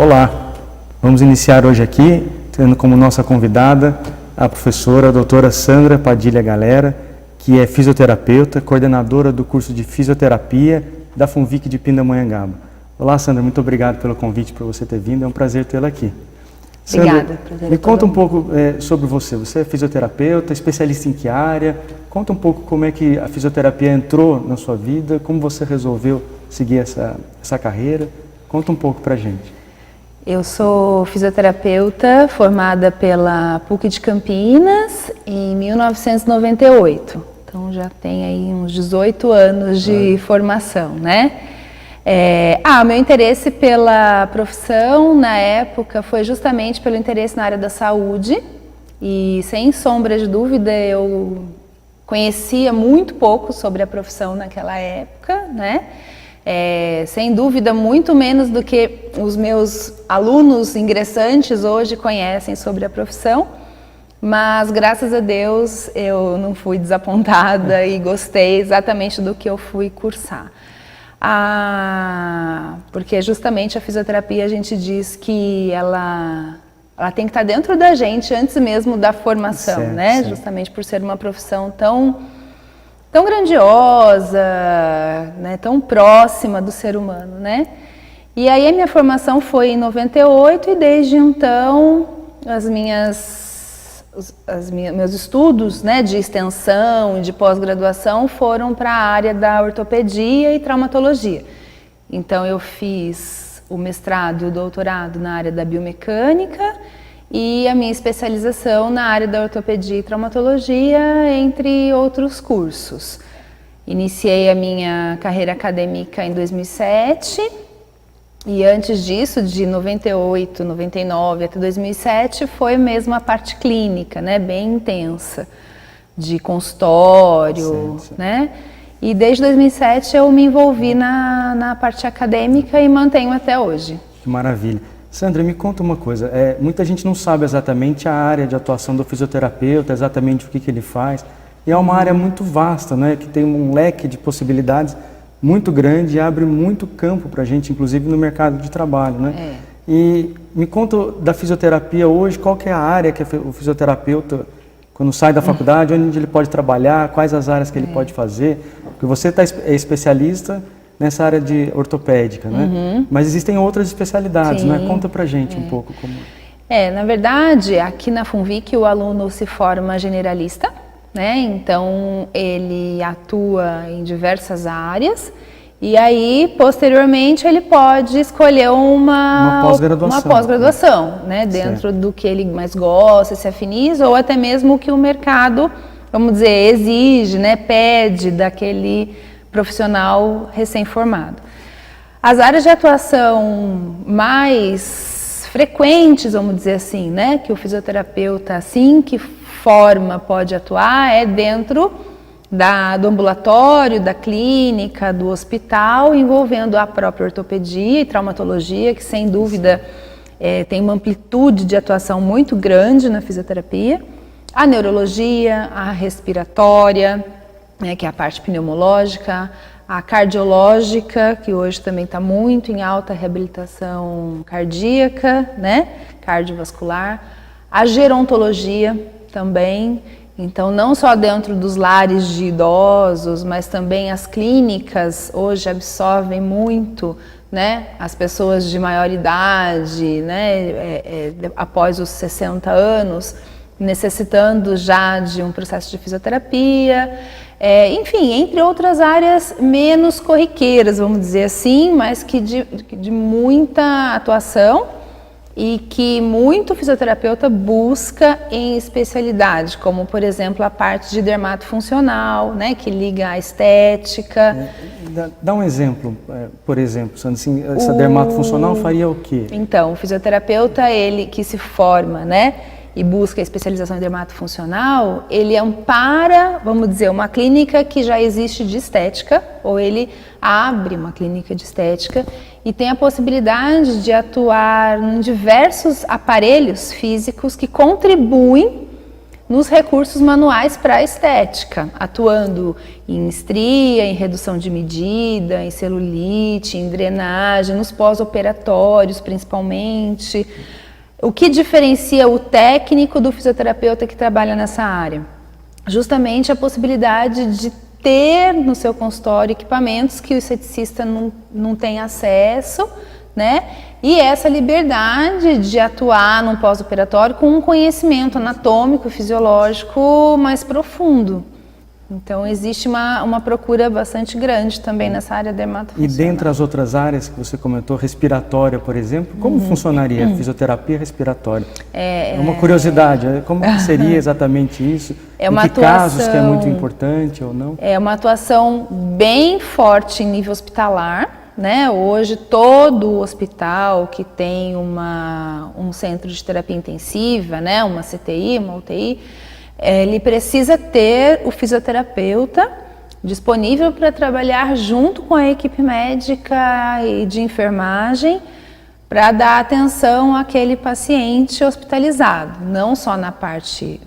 Olá, vamos iniciar hoje aqui, tendo como nossa convidada a professora a doutora Sandra Padilha Galera, que é fisioterapeuta, coordenadora do curso de fisioterapia da FUNVIC de Pindamonhangaba. Olá, Sandra, muito obrigado pelo convite, por você ter vindo, é um prazer tê-la aqui. Obrigada. Sandra, me conta um pouco sobre você. Você é fisioterapeuta, especialista em que área? Conta um pouco como é que a fisioterapia entrou na sua vida, como você resolveu seguir essa carreira. Conta um pouco pra gente. Eu sou fisioterapeuta formada pela PUC de Campinas em 1998. Então já tem aí uns 18 anos de formação, né? Meu interesse pela profissão na época foi justamente pelo interesse na área da saúde e, sem sombra de dúvida, eu conhecia muito pouco sobre a profissão naquela época, né? Sem dúvida, muito menos do que os meus alunos ingressantes hoje conhecem sobre a profissão, mas graças a Deus eu não fui desapontada e gostei exatamente do que eu fui cursar. Porque justamente a fisioterapia, a gente diz que ela tem que estar dentro da gente antes mesmo da formação, certo, né? Certo. Justamente por ser uma profissão tão grandiosa, né? Tão próxima do ser humano, né? E aí a minha formação foi em 98 e desde então meus estudos, né, de extensão e de pós-graduação foram para a área da ortopedia e traumatologia. Então eu fiz o mestrado e o doutorado na área da biomecânica e a minha especialização na área da ortopedia e traumatologia, entre outros cursos. Iniciei a minha carreira acadêmica em 2007 e antes disso, de 98, 99 até 2007, foi mesmo a parte clínica, né, bem intensa, de consultório, sim. Né? E desde 2007 eu me envolvi na parte acadêmica e mantenho até hoje. Que maravilha. Sandra, me conta uma coisa, muita gente não sabe exatamente a área de atuação do fisioterapeuta, exatamente o que ele faz, e é uma área muito vasta, né, que tem um leque de possibilidades muito grande e abre muito campo para a gente, inclusive no mercado de trabalho, né? E me conta da fisioterapia hoje, qual que é a área que o fisioterapeuta, quando sai da faculdade, onde ele pode trabalhar, quais as áreas que ele pode fazer, porque você é especialista nessa área de ortopédica, né? Mas existem outras especialidades, né? Conta pra gente um pouco como... Na verdade, aqui na FUNVIC o aluno se forma generalista, né? Então ele atua em diversas áreas e aí posteriormente ele pode escolher uma pós-graduação, né? Dentro do que ele mais gosta, se afiniza, ou até mesmo o que o mercado, vamos dizer, exige, né? Pede daquele profissional recém-formado. As áreas de atuação mais frequentes, vamos dizer assim, né? Que o fisioterapeuta, assim que forma, pode atuar é dentro do ambulatório, da clínica, do hospital, envolvendo a própria ortopedia e traumatologia, que sem dúvida tem uma amplitude de atuação muito grande na fisioterapia, a neurologia, a respiratória, né, que é a parte pneumológica, a cardiológica, que hoje também está muito em alta, reabilitação cardíaca, né, cardiovascular, a gerontologia também, então não só dentro dos lares de idosos, mas também as clínicas hoje absorvem muito, né, as pessoas de maior idade, né, após os 60 anos, necessitando já de um processo de fisioterapia, enfim, entre outras áreas menos corriqueiras, vamos dizer assim, mas que de muita atuação e que muito fisioterapeuta busca em especialidade, como por exemplo a parte de dermatofuncional, né, que liga à estética. Dá um exemplo, por exemplo, assim, essa dermatofuncional faria o quê? Então, o fisioterapeuta, ele que se forma, né, e busca a especialização em dermatofuncional, ele ampara, vamos dizer, uma clínica que já existe de estética, ou ele abre uma clínica de estética e tem a possibilidade de atuar em diversos aparelhos físicos que contribuem nos recursos manuais para a estética, atuando em estria, em redução de medida, em celulite, em drenagem, nos pós-operatórios principalmente. O que diferencia o técnico do fisioterapeuta que trabalha nessa área? Justamente a possibilidade de ter no seu consultório equipamentos que o esteticista não tem acesso, né? E essa liberdade de atuar num pós-operatório com um conhecimento anatômico, fisiológico mais profundo. Então, existe uma procura bastante grande também nessa área dermatofuncional. E dentre as outras áreas que você comentou, respiratória, por exemplo, como funcionaria a fisioterapia respiratória? É uma curiosidade, como seria exatamente isso? É uma em que casos que é muito importante ou não? É uma atuação bem forte em nível hospitalar, né? Hoje, todo hospital que tem um centro de terapia intensiva, né? Uma CTI, uma UTI, ele precisa ter o fisioterapeuta disponível para trabalhar junto com a equipe médica e de enfermagem para dar atenção àquele paciente hospitalizado, não só na parte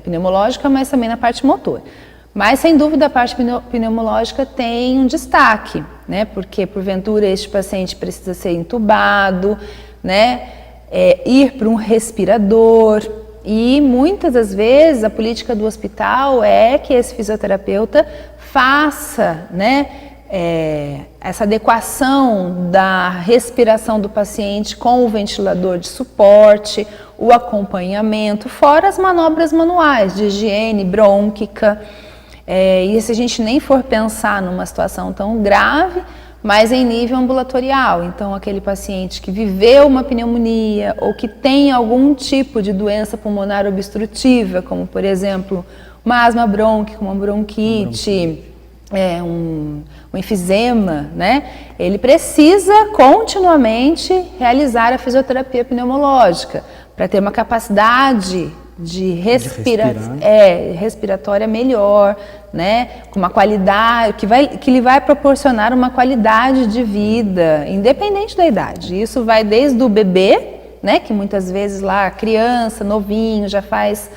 pneumológica, mas também na parte motor. Mas, sem dúvida, a parte pneumológica tem um destaque, né? Porque, porventura, este paciente precisa ser entubado, né? Ir para um respirador. E muitas das vezes a política do hospital é que esse fisioterapeuta faça, né, essa adequação da respiração do paciente com o ventilador de suporte, o acompanhamento, fora as manobras manuais de higiene brônquica. E se a gente nem for pensar numa situação tão grave, mas em nível ambulatorial, então aquele paciente que viveu uma pneumonia ou que tem algum tipo de doença pulmonar obstrutiva, como por exemplo uma asma brônquica, uma bronquite, um enfisema, né? Ele precisa continuamente realizar a fisioterapia pneumológica para ter uma capacidade de respiratória melhor, né? Com uma qualidade que lhe vai proporcionar uma qualidade de vida, independente da idade. Isso vai desde o bebê, né? Que muitas vezes lá a criança, novinho, já faz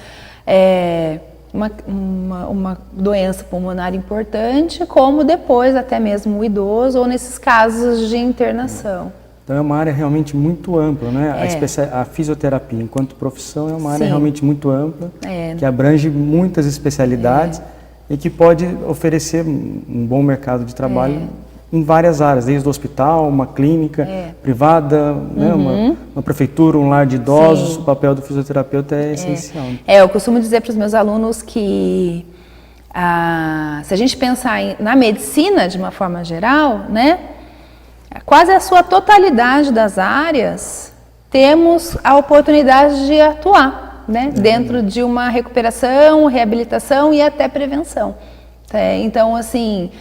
uma doença pulmonar importante, como depois até mesmo o idoso ou nesses casos de internação. Então é uma área realmente muito ampla, né? A fisioterapia enquanto profissão é uma área realmente muito ampla, que abrange muitas especialidades e que pode oferecer um bom mercado de trabalho em várias áreas, desde o hospital, uma clínica privada, né? Uma prefeitura, um lar de idosos. O papel do fisioterapeuta é essencial. Eu costumo dizer para os meus alunos que se a gente pensar na medicina de uma forma geral, né? Quase a sua totalidade das áreas temos a oportunidade de atuar, né? Dentro de uma recuperação, reabilitação e até prevenção. Então, assim,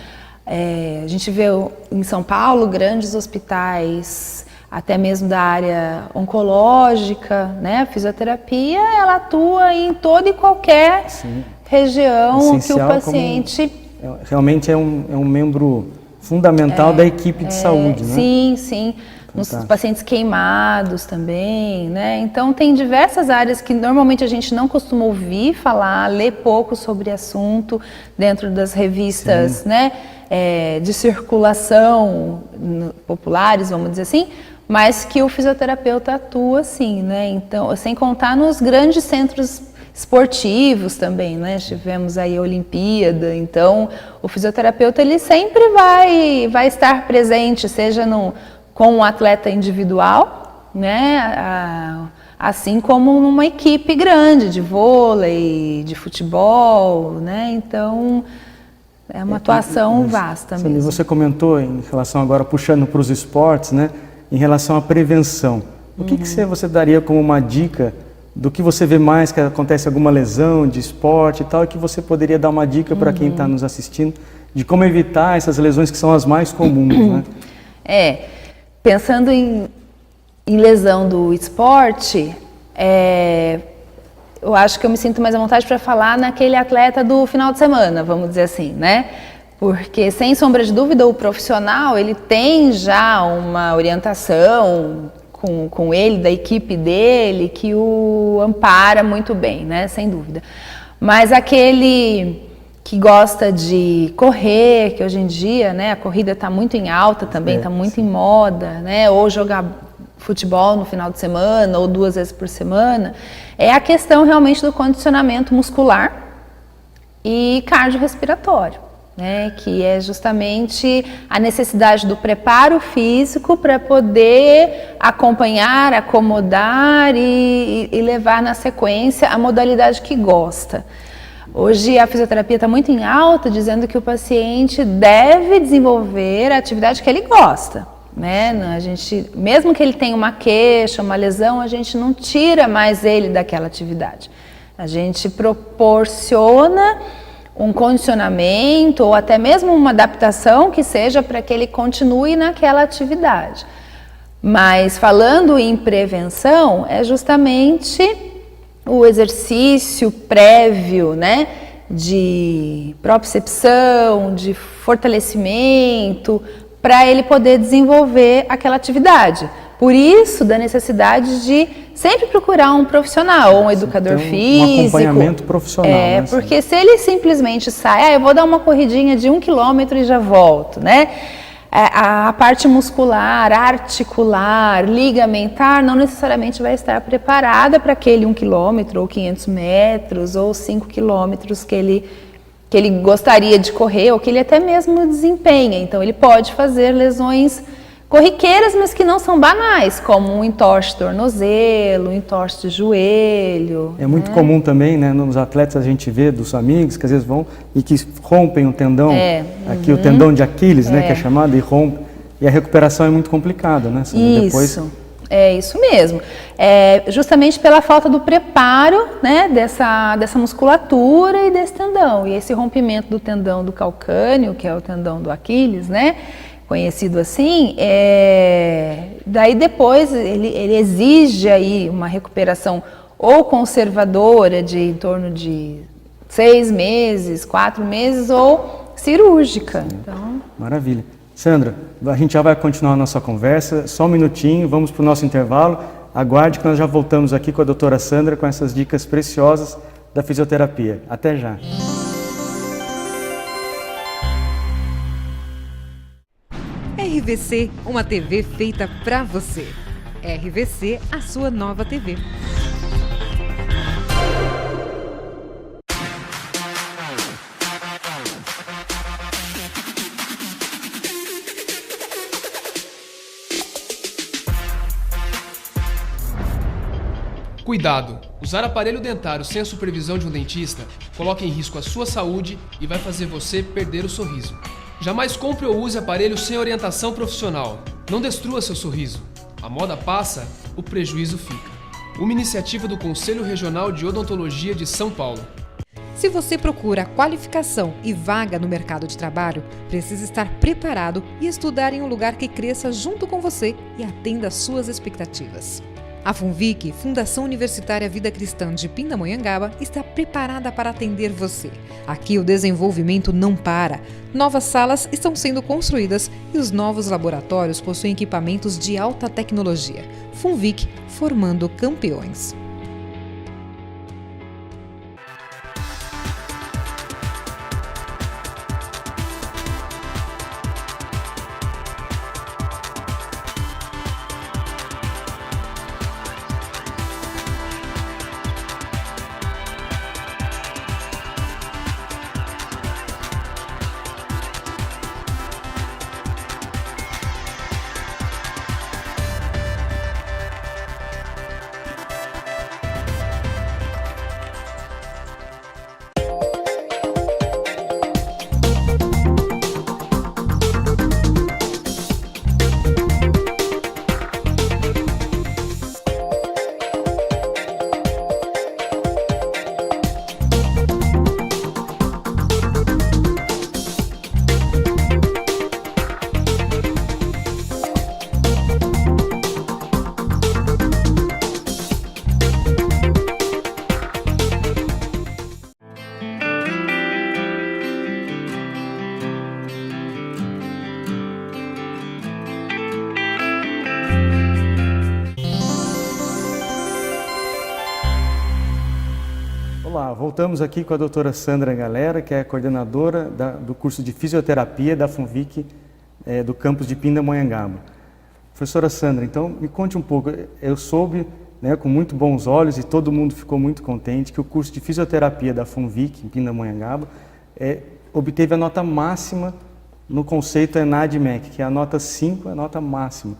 a gente vê em São Paulo grandes hospitais, até mesmo da área oncológica, né? A fisioterapia, ela atua em toda e qualquer região essencial, que o paciente... Realmente é um membro fundamental da equipe de saúde, né? Sim. Nos pacientes queimados também, né? Então, tem diversas áreas que normalmente a gente não costuma ouvir falar, ler pouco sobre assunto dentro das revistas, né? De circulação populares, vamos dizer assim, mas que o fisioterapeuta atua sim, né? Então, sem contar nos grandes centros esportivos também, né? Tivemos aí a Olimpíada, então o fisioterapeuta ele sempre vai estar presente, seja com um atleta individual, né? Assim como numa equipe grande de vôlei, de futebol, né? Então é uma atuação vasta mesmo. Você comentou em relação agora, puxando para os esportes, né? Em relação à prevenção. O que você daria como uma dica do que você vê mais, que acontece alguma lesão de esporte e tal, e que você poderia dar uma dica para quem está nos assistindo, de como evitar essas lesões que são as mais comuns, né? Pensando em lesão do esporte, eu acho que eu me sinto mais à vontade para falar naquele atleta do final de semana, vamos dizer assim, né? Porque, sem sombra de dúvida, o profissional, ele tem já uma orientação com ele, da equipe dele, que o ampara muito bem, né? Sem dúvida. Mas aquele que gosta de correr, que hoje em dia, né, a corrida está muito em alta também, está muito em moda, né? Ou jogar futebol no final de semana, ou 2 vezes por semana, é a questão realmente do condicionamento muscular e cardiorrespiratório, né, que é justamente a necessidade do preparo físico para poder acompanhar, acomodar e levar na sequência a modalidade que gosta. Hoje a fisioterapia está muito em alta, dizendo que o paciente deve desenvolver a atividade que ele gosta, né? A gente, mesmo que ele tenha uma queixa, uma lesão, a gente não tira mais ele daquela atividade. A gente proporciona um condicionamento ou até mesmo uma adaptação que seja para que ele continue naquela atividade. Mas falando em prevenção, é justamente o exercício prévio, né, de propriocepção, de fortalecimento, para ele poder desenvolver aquela atividade. Por isso, da necessidade de sempre procurar um profissional, um educador físico. Um acompanhamento profissional. É, né, porque se ele simplesmente sai, eu vou dar uma corridinha de 1 quilômetro e já volto, né? A parte muscular, articular, ligamentar, não necessariamente vai estar preparada para aquele 1 quilômetro, ou 500 metros, ou 5 quilômetros que ele gostaria de correr, ou que ele até mesmo desempenha. Então, ele pode fazer lesões corriqueiras, mas que não são banais, como um entorse de tornozelo, um entorse de joelho. É muito comum também, né, nos atletas a gente vê dos amigos que às vezes vão e que rompem o tendão, aqui o tendão de Aquiles, né, que é chamado, e rompe. E a recuperação é muito complicada, né? Isso. Depois... É isso mesmo, justamente pela falta do preparo, né, dessa musculatura e desse tendão. E esse rompimento do tendão do calcâneo, que é o tendão do Aquiles, né, conhecido assim, daí depois ele exige aí uma recuperação ou conservadora de em torno de 6 meses, 4 meses, ou cirúrgica. Então... Maravilha. Sandra, a gente já vai continuar a nossa conversa, só um minutinho, vamos para o nosso intervalo. Aguarde que nós já voltamos aqui com a doutora Sandra com essas dicas preciosas da fisioterapia. Até já. RVC, uma TV feita pra você. RVC, a sua nova TV. Cuidado! Usar aparelho dentário sem a supervisão de um dentista coloca em risco a sua saúde e vai fazer você perder o sorriso. Jamais compre ou use aparelho sem orientação profissional. Não destrua seu sorriso. A moda passa, o prejuízo fica. Uma iniciativa do Conselho Regional de Odontologia de São Paulo. Se você procura qualificação e vaga no mercado de trabalho, precisa estar preparado e estudar em um lugar que cresça junto com você e atenda às suas expectativas. A FUNVIC, Fundação Universitária Vida Cristã de Pindamonhangaba, está preparada para atender você. Aqui o desenvolvimento não para. Novas salas estão sendo construídas e os novos laboratórios possuem equipamentos de alta tecnologia. FUNVIC, formando campeões. Voltamos aqui com a doutora Sandra Galera, que é coordenadora do curso de Fisioterapia da FUNVIC do campus de Pindamonhangaba. Professora Sandra, então me conte um pouco, eu soube, né, com muito bons olhos e todo mundo ficou muito contente que o curso de Fisioterapia da FUNVIC em Pindamonhangaba obteve a nota máxima no conceito ENAD-MEC, que é a nota 5, é a nota máxima.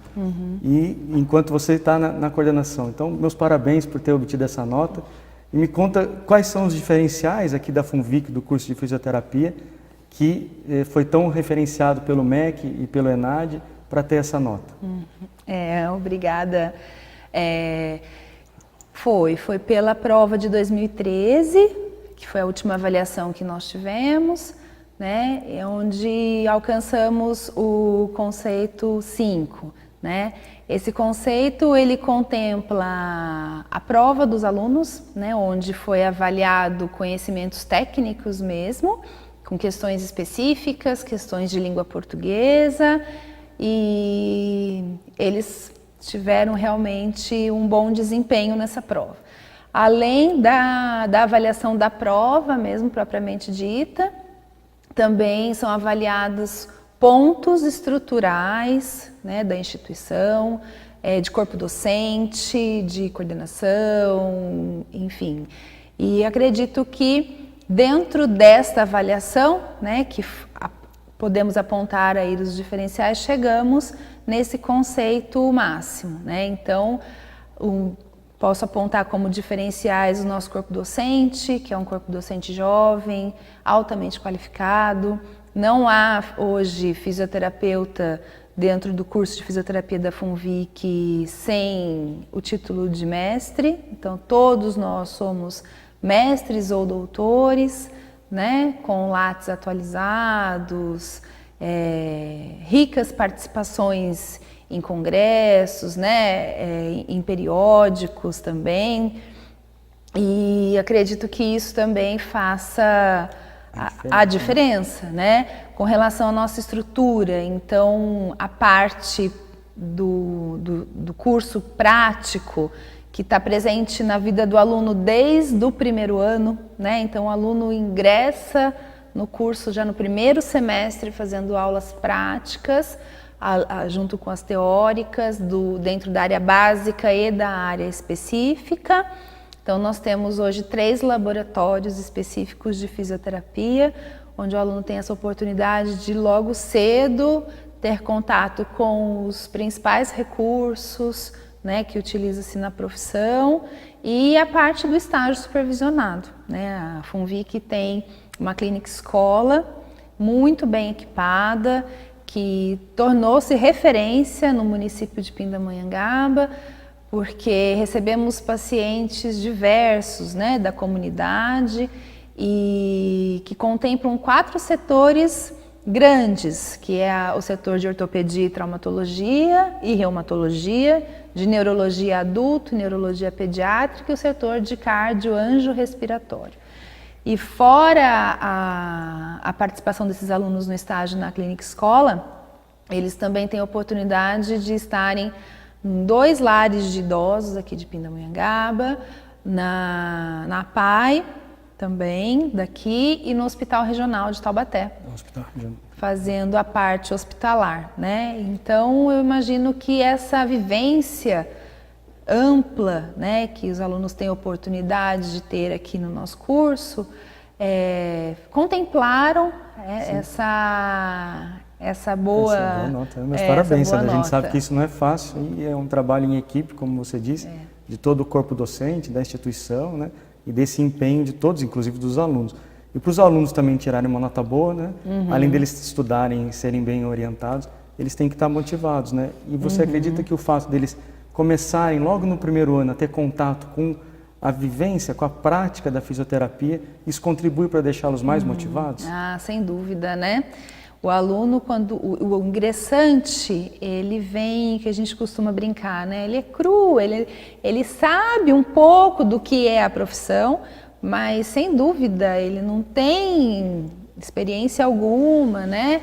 E enquanto você está na coordenação. Então, meus parabéns por ter obtido essa nota. E me conta quais são os diferenciais aqui da FUNVIC, do curso de Fisioterapia, que foi tão referenciado pelo MEC e pelo ENAD para ter essa nota. Obrigada. Foi pela prova de 2013, que foi a última avaliação que nós tivemos, né, onde alcançamos o conceito 5, né? Esse conceito, ele contempla a prova dos alunos, né, onde foi avaliado conhecimentos técnicos mesmo, com questões específicas, questões de língua portuguesa, e eles tiveram realmente um bom desempenho nessa prova. Além da avaliação da prova mesmo, propriamente dita, também são avaliados pontos estruturais, né, da instituição, de corpo docente, de coordenação, enfim. E acredito que dentro desta avaliação, né, que podemos apontar aí os diferenciais, chegamos nesse conceito máximo, né? Então, posso apontar como diferenciais o nosso corpo docente, que é um corpo docente jovem, altamente qualificado. Não há hoje fisioterapeuta dentro do curso de fisioterapia da FUNVIC sem o título de mestre. Então, todos nós somos mestres ou doutores, né, com lattes atualizados, ricas participações em congressos, né, em periódicos também, e acredito que isso também faça a diferença, né, com relação à nossa estrutura. Então, a parte do curso prático que está presente na vida do aluno desde o primeiro ano, né, então o aluno ingressa no curso já no primeiro semestre fazendo aulas práticas, junto com as teóricas, dentro da área básica e da área específica. Então, nós temos hoje 3 laboratórios específicos de fisioterapia, onde o aluno tem essa oportunidade de logo cedo ter contato com os principais recursos, né, que utiliza-se na profissão, e a parte do estágio supervisionado, né? A FUNVIC tem uma clínica escola muito bem equipada, que tornou-se referência no município de Pindamonhangaba, porque recebemos pacientes diversos, né, da comunidade, e que contemplam 4 setores grandes, que é o setor de ortopedia e traumatologia e reumatologia, de neurologia adulto, neurologia pediátrica e o setor de cardio angiorrespiratório. E fora a participação desses alunos no estágio na clínica escola, eles também têm a oportunidade de estarem em 2 lares de idosos aqui de Pindamonhangaba, na PAI também daqui e no Hospital Regional de Taubaté, fazendo a parte hospitalar, né? Então eu imagino que essa vivência ampla, né, que os alunos têm a oportunidade de ter aqui no nosso curso, contemplaram essa boa nota. Mas parabéns, Sandra. A gente sabe que isso não é fácil e é um trabalho em equipe, como você disse, de todo o corpo docente, da instituição, né, e desse empenho de todos, inclusive dos alunos. E para os alunos também tirarem uma nota boa, né, além deles estudarem e serem bem orientados, eles têm que estar motivados, né? E você acredita que o fato deles começarem logo no primeiro ano a ter contato com a vivência, com a prática da fisioterapia, isso contribui para deixá-los mais motivados? Sem dúvida, né? O aluno, quando o ingressante, ele vem, que a gente costuma brincar, né? Ele é cru, ele sabe um pouco do que é a profissão, mas sem dúvida ele não tem experiência alguma, né?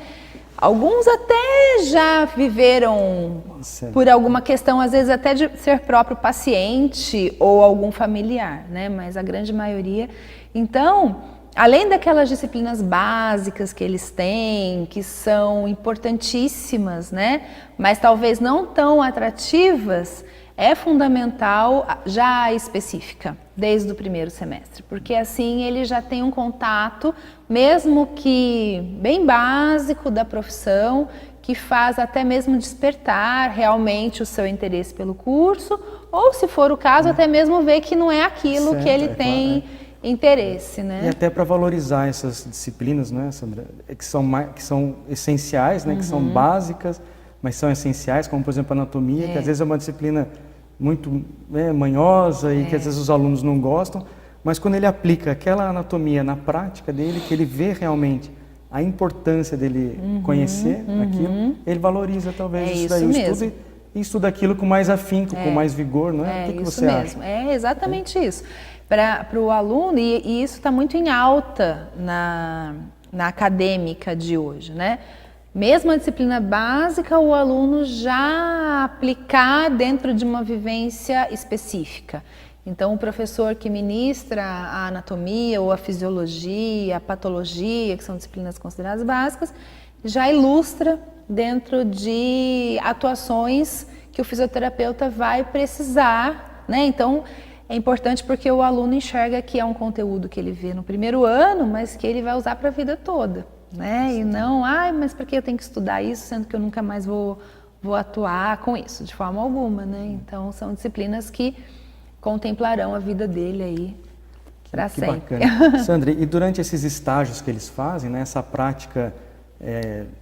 Alguns até já viveram Certo. por alguma questão, às vezes até de ser próprio paciente ou algum familiar, né? Mas a grande maioria. Então, além daquelas disciplinas básicas que eles têm, que são importantíssimas, né? Mas talvez não tão atrativas, é fundamental já a específica, desde o primeiro semestre, porque assim ele já tem um contato, mesmo que bem básico da profissão, que faz até mesmo despertar realmente o seu interesse pelo curso, ou se for o caso, até mesmo ver que não é aquilo Certo, que ele é tem interesse, né? E até para valorizar essas disciplinas, né, Sandra, que são essenciais, né, que são básicas, mas são essenciais, como por exemplo a anatomia, que às vezes é uma disciplina muito manhosa e que às vezes os alunos não gostam, mas quando ele aplica aquela anatomia na prática dele, que ele vê realmente a importância dele conhecer aquilo, ele valoriza talvez isso daí, mesmo. E estuda aquilo com mais afinco, com mais vigor, não é? O que isso você mesmo. acha? É exatamente isso. Para o aluno, e isso está muito em alta na acadêmica de hoje, né? Mesmo a disciplina básica, o aluno já aplicar dentro de uma vivência específica. Então, o professor que ministra a anatomia ou a fisiologia, a patologia, que são disciplinas consideradas básicas, já ilustra dentro de atuações que o fisioterapeuta vai precisar, né? Então, é importante porque o aluno enxerga que é um conteúdo que ele vê no primeiro ano, mas que ele vai usar para a vida toda, né? E não, mas para que eu tenho que estudar isso, sendo que eu nunca mais vou atuar com isso, de forma alguma, né? Então, são disciplinas que contemplarão a vida dele aí para sempre. Bacana. Sandra, e durante esses estágios que eles fazem, né, essa prática,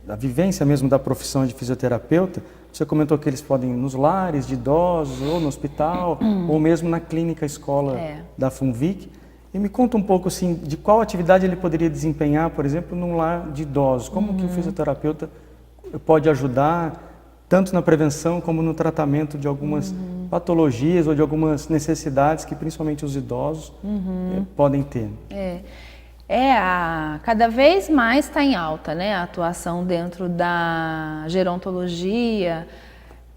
a vivência mesmo da profissão de fisioterapeuta, você comentou que eles podem ir nos lares de idosos, ou no hospital, ou mesmo na clínica escola da FUNVIC. E me conta um pouco assim, de qual atividade ele poderia desempenhar, por exemplo, num lar de idosos. Como que o fisioterapeuta pode ajudar, tanto na prevenção como no tratamento de algumas patologias ou de algumas necessidades que principalmente os idosos podem ter? Cada vez mais está em alta, né, a atuação dentro da gerontologia,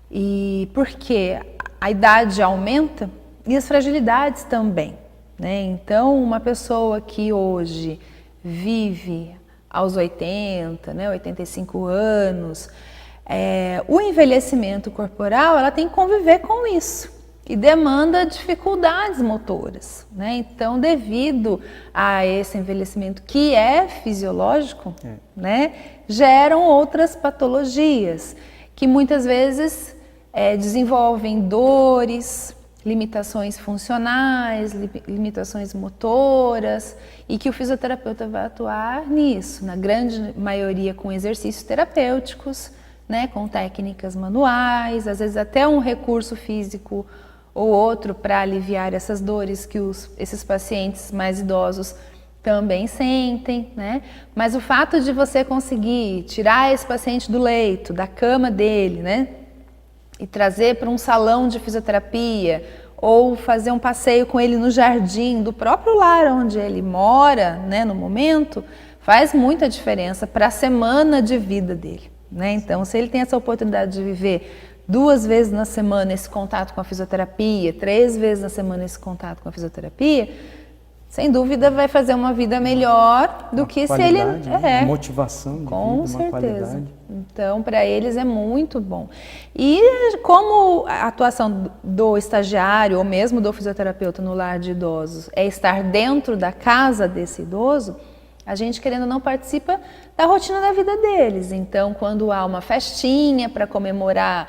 e porque a idade aumenta e as fragilidades também, né? Então, uma pessoa que hoje vive aos 80, né, 85 anos, o envelhecimento corporal, ela tem que conviver com isso. E demanda dificuldades motoras, né? Então, devido a esse envelhecimento que é fisiológico, né, geram outras patologias que muitas vezes desenvolvem dores, limitações funcionais, limitações motoras, e que o fisioterapeuta vai atuar nisso, na grande maioria com exercícios terapêuticos, né, com técnicas manuais, às vezes até um recurso físico ou outro para aliviar essas dores que esses pacientes mais idosos também sentem, né? Mas o fato de você conseguir tirar esse paciente do leito, da cama dele, né? E trazer para um salão de fisioterapia, ou fazer um passeio com ele no jardim do próprio lar onde ele mora, né, no momento, faz muita diferença para a semana de vida dele, né? Então, se ele tem essa oportunidade de viver 2 vezes na semana esse contato com a fisioterapia, 3 vezes na semana esse contato com a fisioterapia, sem dúvida vai fazer uma vida melhor do que se ele... Uma motivação de com vida, uma certeza. qualidade. Então, para eles é muito bom. E como a atuação do estagiário ou mesmo do fisioterapeuta no lar de idosos é estar dentro da casa desse idoso, a gente, querendo ou não, participa da rotina da vida deles. Então, quando há uma festinha para comemorar,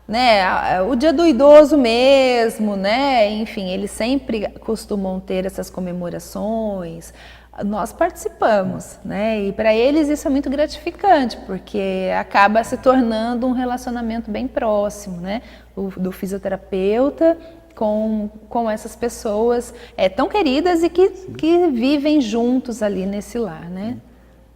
né, o dia do idoso mesmo, né, enfim, eles sempre costumam ter essas comemorações, nós participamos, né, e para eles isso é muito gratificante, porque acaba se tornando um relacionamento bem próximo, né, do fisioterapeuta com essas pessoas tão queridas e que vivem juntos ali nesse lar, né.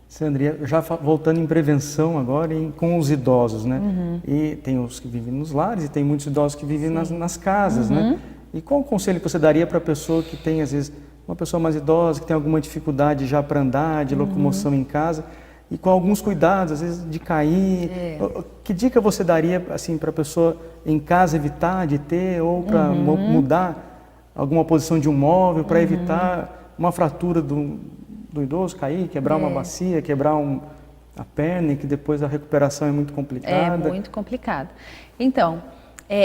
Sandra, já voltando em prevenção agora, com os idosos, né? E tem os que vivem nos lares e tem muitos idosos que vivem nas casas, né? E qual o conselho que você daria para a pessoa que tem, às vezes, uma pessoa mais idosa, que tem alguma dificuldade já para andar, de locomoção em casa, e com alguns cuidados, às vezes de cair. Que dica você daria assim para a pessoa em casa evitar de ter ou para mudar alguma posição de um móvel para evitar uma fratura do idoso cair, quebrar uma bacia, quebrar a perna, e que depois a recuperação é muito complicada? É muito complicado. Então,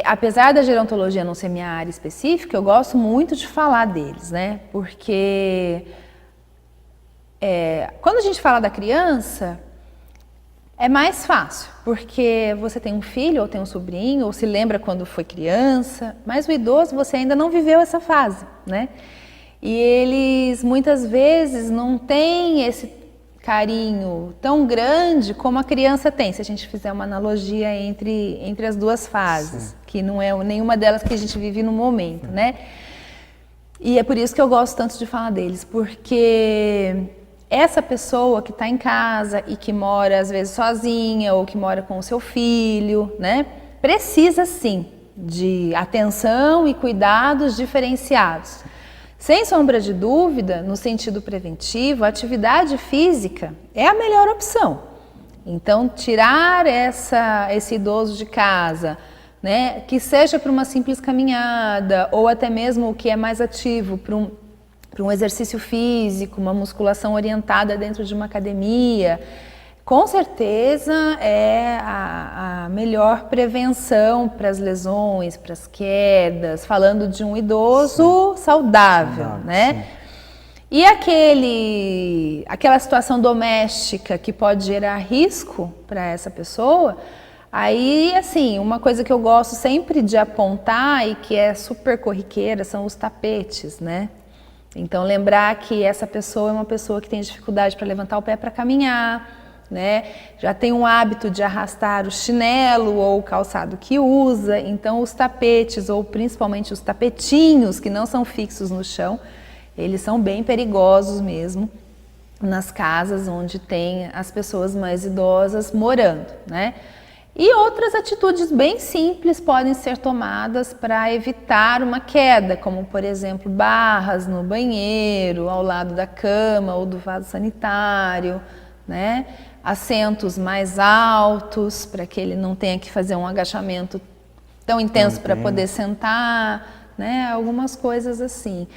apesar da gerontologia não ser minha área específica, eu gosto muito de falar deles, né? Porque quando a gente fala da criança, é mais fácil, porque você tem um filho ou tem um sobrinho, ou se lembra quando foi criança, mas o idoso você ainda não viveu essa fase, né? E eles muitas vezes não têm esse carinho tão grande como a criança tem, se a gente fizer uma analogia entre as duas fases, que não é nenhuma delas que a gente vive no momento, né? E é por isso que eu gosto tanto de falar deles, porque essa pessoa que está em casa e que mora às vezes sozinha ou que mora com o seu filho, né? Precisa sim de atenção e cuidados diferenciados. Sem sombra de dúvida, no sentido preventivo, a atividade física é a melhor opção. Então, tirar esse idoso de casa, né, que seja para uma simples caminhada, ou até mesmo o que é mais ativo, para um exercício físico, uma musculação orientada dentro de uma academia, com certeza é a melhor prevenção para as lesões, para as quedas, falando de um idoso saudável, né? Sim. E aquela situação doméstica que pode gerar risco para essa pessoa, aí, assim, uma coisa que eu gosto sempre de apontar e que é super corriqueira são os tapetes, né? Então, lembrar que essa pessoa é uma pessoa que tem dificuldade para levantar o pé para caminhar, né? Já tem um hábito de arrastar o chinelo ou o calçado que usa, então os tapetes, ou principalmente os tapetinhos que não são fixos no chão, eles são bem perigosos mesmo nas casas onde tem as pessoas mais idosas morando, né? E outras atitudes bem simples podem ser tomadas para evitar uma queda, como por exemplo barras no banheiro, ao lado da cama ou do vaso sanitário, né? Assentos mais altos, para que ele não tenha que fazer um agachamento tão intenso para poder sentar, né? Algumas coisas assim.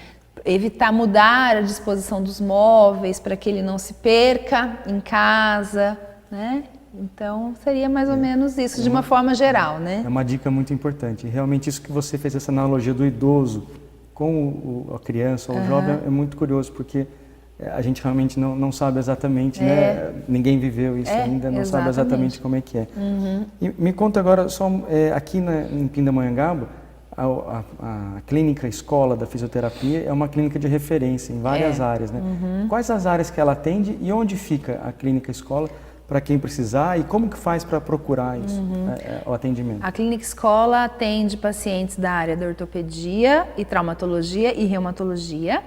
Evitar mudar a disposição dos móveis para que ele não se perca em casa, né? Então, seria mais ou menos isso, de uma forma geral, né? É uma dica muito importante. Realmente isso que você fez, essa analogia do idoso com a criança ou o jovem, é muito curioso, porque a gente realmente não sabe exatamente, né? Ninguém viveu isso ainda, não sabe exatamente como é que é. E me conta agora, só aqui em Pindamonhangaba, a clínica escola da fisioterapia é uma clínica de referência em várias áreas, né? Quais as áreas que ela atende e onde fica a clínica escola para quem precisar e como que faz para procurar isso, o atendimento? A clínica escola atende pacientes da área da ortopedia e traumatologia e reumatologia,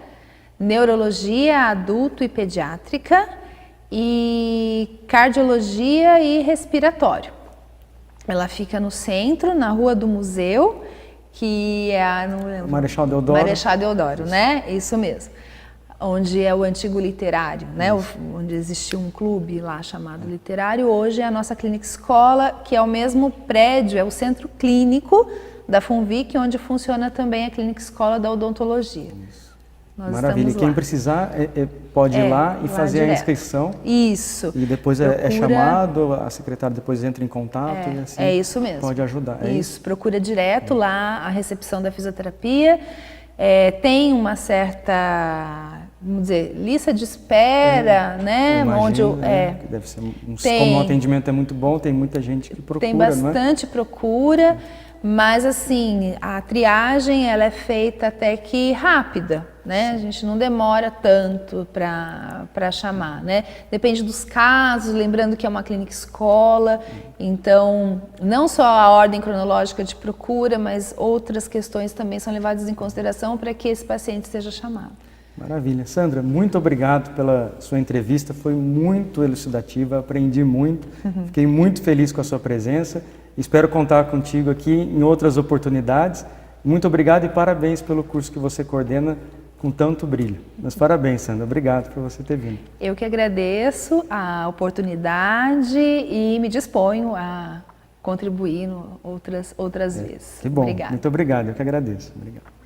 neurologia adulto e pediátrica e cardiologia e respiratório. Ela fica no centro, na Rua do Museu, que é não lembro, Marechal Deodoro. Marechal Deodoro, né? Isso mesmo. Onde é o antigo literário, né? Onde existia um clube lá chamado Literário. Hoje é a nossa clínica escola, que é o mesmo prédio, é o centro clínico da FUNVIC, onde funciona também a clínica escola da odontologia. Isso. Maravilha, quem precisar pode ir lá e fazer a inscrição. Isso. E depois é chamado, a secretária depois entra em contato e assim isso mesmo. Pode ajudar. Isso, procura direto lá a recepção da fisioterapia. Tem uma certa, vamos dizer, lista de espera, né? Imagino, onde deve ser como o atendimento é muito bom, tem muita gente que procura, tem bastante procura, mas assim, a triagem ela é feita até que rápida, né? A gente não demora tanto para chamar, né? Depende dos casos, lembrando que é uma clínica escola, então não só a ordem cronológica de procura, mas outras questões também são levadas em consideração para que esse paciente seja chamado. Maravilha. Sandra, muito obrigado pela sua entrevista, foi muito elucidativa, aprendi muito, fiquei muito feliz com a sua presença, espero contar contigo aqui em outras oportunidades. Muito obrigado e parabéns pelo curso que você coordena, com tanto brilho. Mas parabéns, Sandra, obrigado por você ter vindo. Eu que agradeço a oportunidade e me disponho a contribuir outras vezes. Que bom, Obrigada. muito obrigado, eu que agradeço. Obrigado.